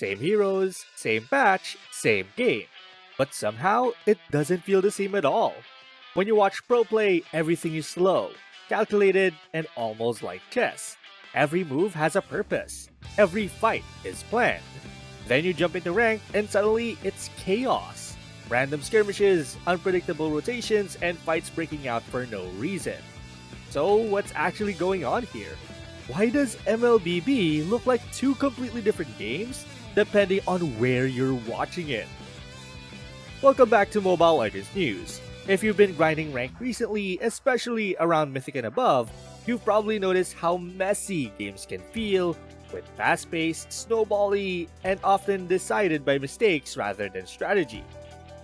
Same heroes, same patch, same game. But somehow, it doesn't feel the same at all. When you watch pro play, everything is slow, calculated, and almost like chess. Every move has a purpose. Every fight is planned. Then you jump into rank and suddenly it's chaos. Random skirmishes, unpredictable rotations, and fights breaking out for no reason. So what's actually going on here? Why does mlbb look like two completely different games depending on where you're watching it? Welcome back to Mobile Legends News. If you've been grinding rank recently, especially around Mythic and above, you've probably noticed how messy games can feel, with fast-paced, snowbally, and often decided by mistakes rather than strategy.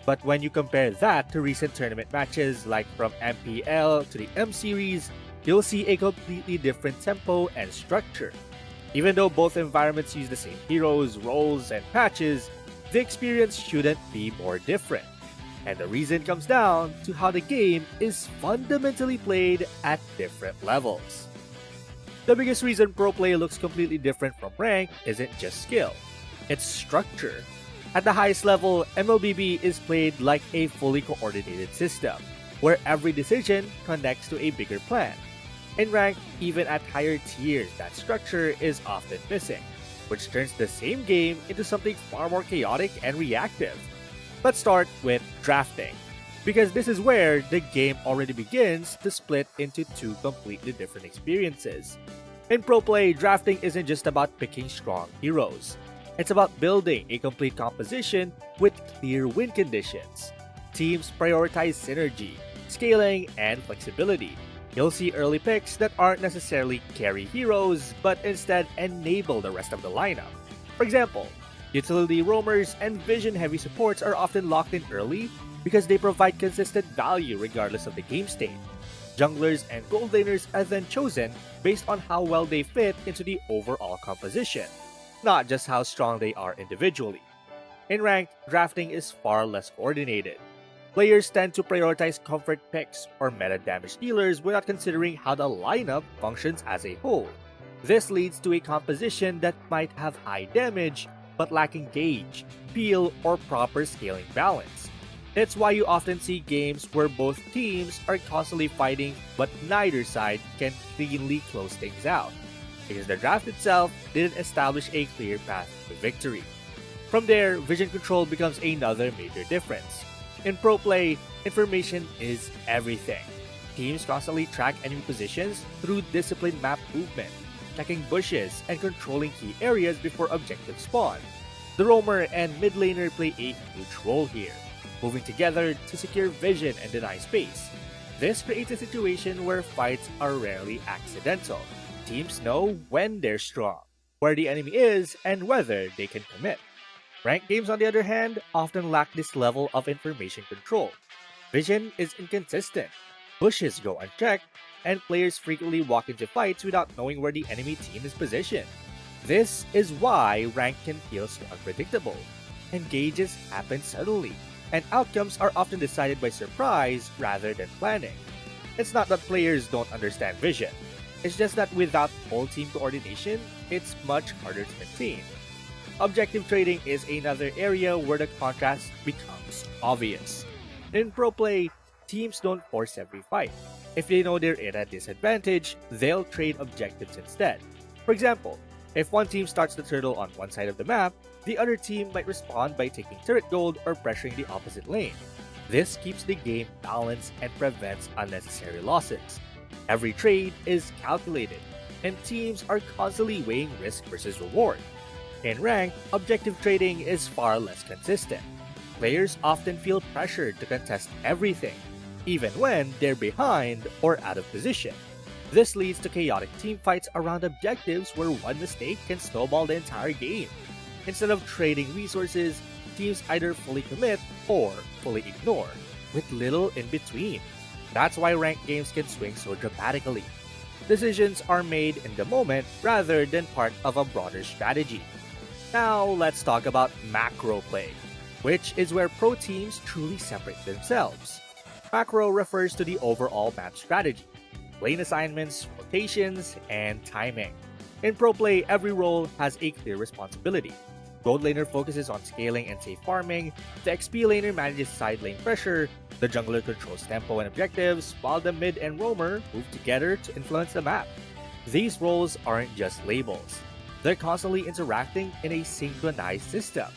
But when you compare that to recent tournament matches like from MPL to the M Series, you'll see a completely different tempo and structure. Even though both environments use the same heroes, roles, and patches, the experience shouldn't be more different. And the reason comes down to how the game is fundamentally played at different levels. The biggest reason pro play looks completely different from rank isn't just skill, it's structure. At the highest level, mlbb is played like a fully coordinated system, where every decision connects to a bigger plan. In rank, even at higher tiers, that structure is often missing, which turns the same game into something far more chaotic and reactive. Let's start with drafting, because this is where the game already begins to split into two completely different experiences. In pro play, drafting isn't just about picking strong heroes. It's about building a complete composition with clear win conditions. Teams prioritize synergy, scaling, and flexibility. You'll see early picks that aren't necessarily carry heroes, but instead enable the rest of the lineup. For example, utility roamers and vision-heavy supports are often locked in early because they provide consistent value regardless of the game state. Junglers and gold laners are then chosen based on how well they fit into the overall composition, not just how strong they are individually. In ranked, drafting is far less coordinated. Players tend to prioritize comfort picks or meta damage dealers without considering how the lineup functions as a whole. This leads to a composition that might have high damage but lacking gauge, feel, or proper scaling balance. It's why you often see games where both teams are constantly fighting but neither side can cleanly close things out, because the draft itself didn't establish a clear path to victory. From there, vision control becomes another major difference. In pro play, information is everything. Teams constantly track enemy positions through disciplined map movement, checking bushes and controlling key areas before objectives spawn. The roamer and mid laner play a huge role here, moving together to secure vision and deny space. This creates a situation where fights are rarely accidental. Teams know when they're strong, where the enemy is, and whether they can commit. Ranked games, on the other hand, often lack this level of information control. Vision is inconsistent, bushes go unchecked, and players frequently walk into fights without knowing where the enemy team is positioned. This is why rank can feel so unpredictable. Engages happen suddenly, and outcomes are often decided by surprise rather than planning. It's not that players don't understand vision, it's just that without full team coordination, it's much harder to maintain. Objective trading is another area where the contrast becomes obvious. In pro play, teams don't force every fight. If they know they're at a disadvantage, they'll trade objectives instead. For example, if one team starts the turtle on one side of the map, the other team might respond by taking turret gold or pressuring the opposite lane. This keeps the game balanced and prevents unnecessary losses. Every trade is calculated, and teams are constantly weighing risk versus reward. In rank, objective trading is far less consistent. Players often feel pressured to contest everything, even when they're behind or out of position. This leads to chaotic teamfights around objectives where one mistake can snowball the entire game. Instead of trading resources, teams either fully commit or fully ignore, with little in between. That's why ranked games can swing so dramatically. Decisions are made in the moment rather than part of a broader strategy. Now let's talk about macro play, which is where pro teams truly separate themselves. Macro refers to the overall map strategy, lane assignments, rotations, and timing. In pro play, every role has a clear responsibility. Gold laner focuses on scaling and safe farming, the XP laner manages side lane pressure, the jungler controls tempo and objectives, while the mid and roamer move together to influence the map. These roles aren't just labels. They're constantly interacting in a synchronized system.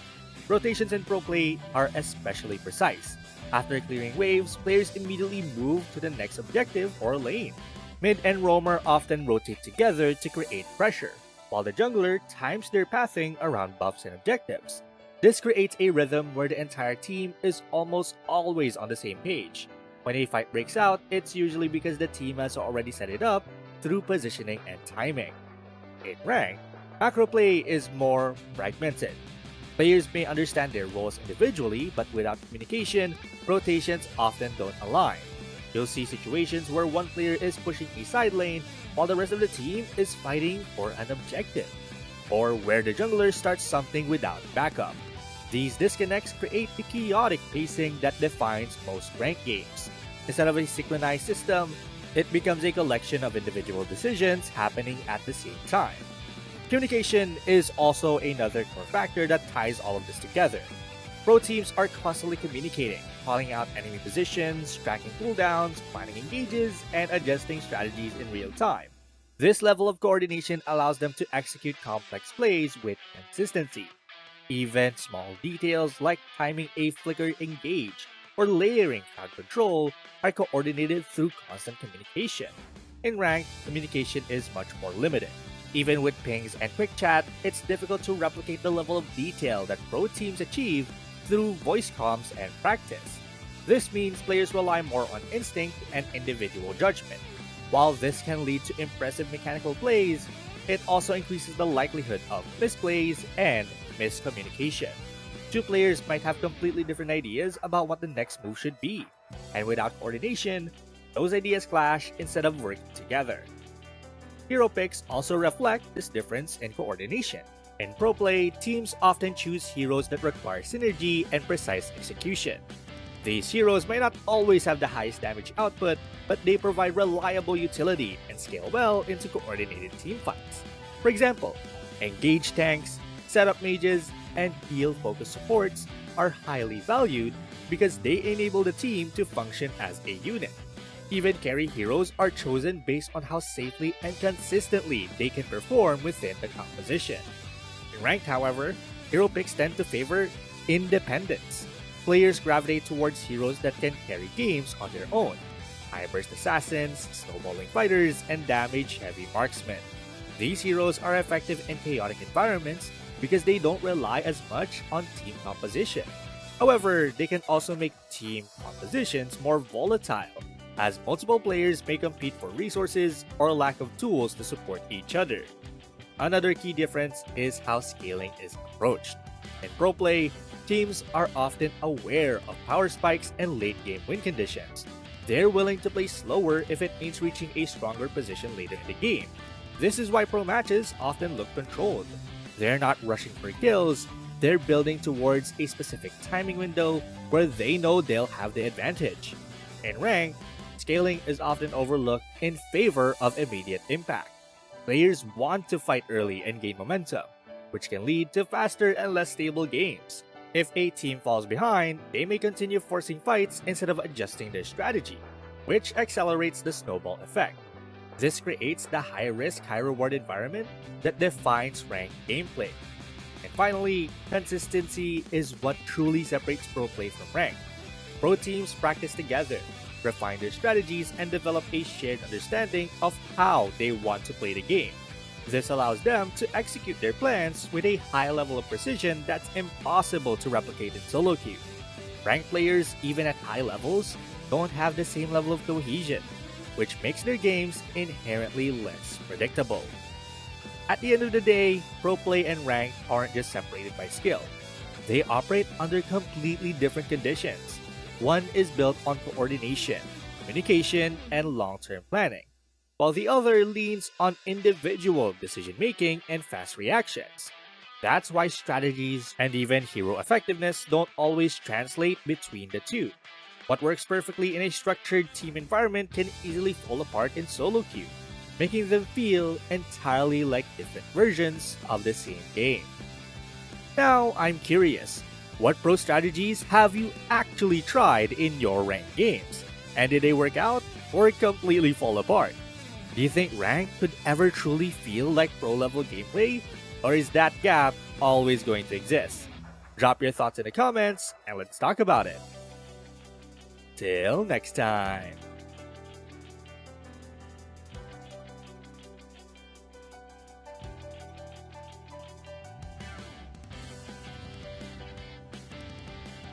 Rotations in pro play are especially precise. After clearing waves, players immediately move to the next objective or lane. Mid and roamer often rotate together to create pressure, while the jungler times their pathing around buffs and objectives. This creates a rhythm where the entire team is almost always on the same page. When a fight breaks out, it's usually because the team has already set it up through positioning and timing. In rank, macro play is more fragmented. Players may understand their roles individually, but without communication, rotations often don't align. You'll see situations where one player is pushing a side lane while the rest of the team is fighting for an objective, or where the jungler starts something without backup. These disconnects create the chaotic pacing that defines most ranked games. Instead of a synchronized system, it becomes a collection of individual decisions happening at the same time. Communication is also another core factor that ties all of this together. Pro teams are constantly communicating, calling out enemy positions, tracking cooldowns, planning engages, and adjusting strategies in real time. This level of coordination allows them to execute complex plays with consistency. Even small details like timing a flicker engage or layering crowd control are coordinated through constant communication. In rank, communication is much more limited. Even with pings and quick chat, it's difficult to replicate the level of detail that pro teams achieve through voice comms and practice. This means players rely more on instinct and individual judgment. While this can lead to impressive mechanical plays, it also increases the likelihood of misplays and miscommunication. Two players might have completely different ideas about what the next move should be, and without coordination, those ideas clash instead of working together. Hero picks also reflect this difference in coordination. In pro play, teams often choose heroes that require synergy and precise execution. These heroes may not always have the highest damage output, but they provide reliable utility and scale well into coordinated team fights. For example, engaged tanks, setup mages, and heal-focused supports are highly valued because they enable the team to function as a unit. Even carry heroes are chosen based on how safely and consistently they can perform within the composition. In ranked, however, hero picks tend to favor independence. Players gravitate towards heroes that can carry games on their own. High-burst assassins, snowballing fighters, and damage-heavy marksmen. These heroes are effective in chaotic environments because they don't rely as much on team composition. However, they can also make team compositions more volatile, as multiple players may compete for resources or lack of tools to support each other. Another key difference is how scaling is approached. In pro play, teams are often aware of power spikes and late-game win conditions. They're willing to play slower if it means reaching a stronger position later in the game. This is why pro matches often look controlled. They're not rushing for kills, they're building towards a specific timing window where they know they'll have the advantage. In rank, scaling is often overlooked in favor of immediate impact. Players want to fight early and gain momentum, which can lead to faster and less stable games. If a team falls behind, they may continue forcing fights instead of adjusting their strategy, which accelerates the snowball effect. This creates the high-risk, high-reward environment that defines ranked gameplay. And finally, consistency is what truly separates pro play from rank. Pro teams practice together, refine their strategies, and develop a shared understanding of how they want to play the game. This allows them to execute their plans with a high level of precision that's impossible to replicate in solo queue. Ranked players, even at high levels, don't have the same level of cohesion, which makes their games inherently less predictable. At the end of the day, pro play and rank aren't just separated by skill. They operate under completely different conditions. One is built on coordination, communication, and long-term planning, while the other leans on individual decision-making and fast reactions. That's why strategies and even hero effectiveness don't always translate between the two. What works perfectly in a structured team environment can easily fall apart in solo queue, making them feel entirely like different versions of the same game. Now, I'm curious, what pro strategies have you actually tried in your ranked games? And did they work out or completely fall apart? Do you think rank could ever truly feel like pro level gameplay? Or is that gap always going to exist? Drop your thoughts in the comments and let's talk about it. Till next time.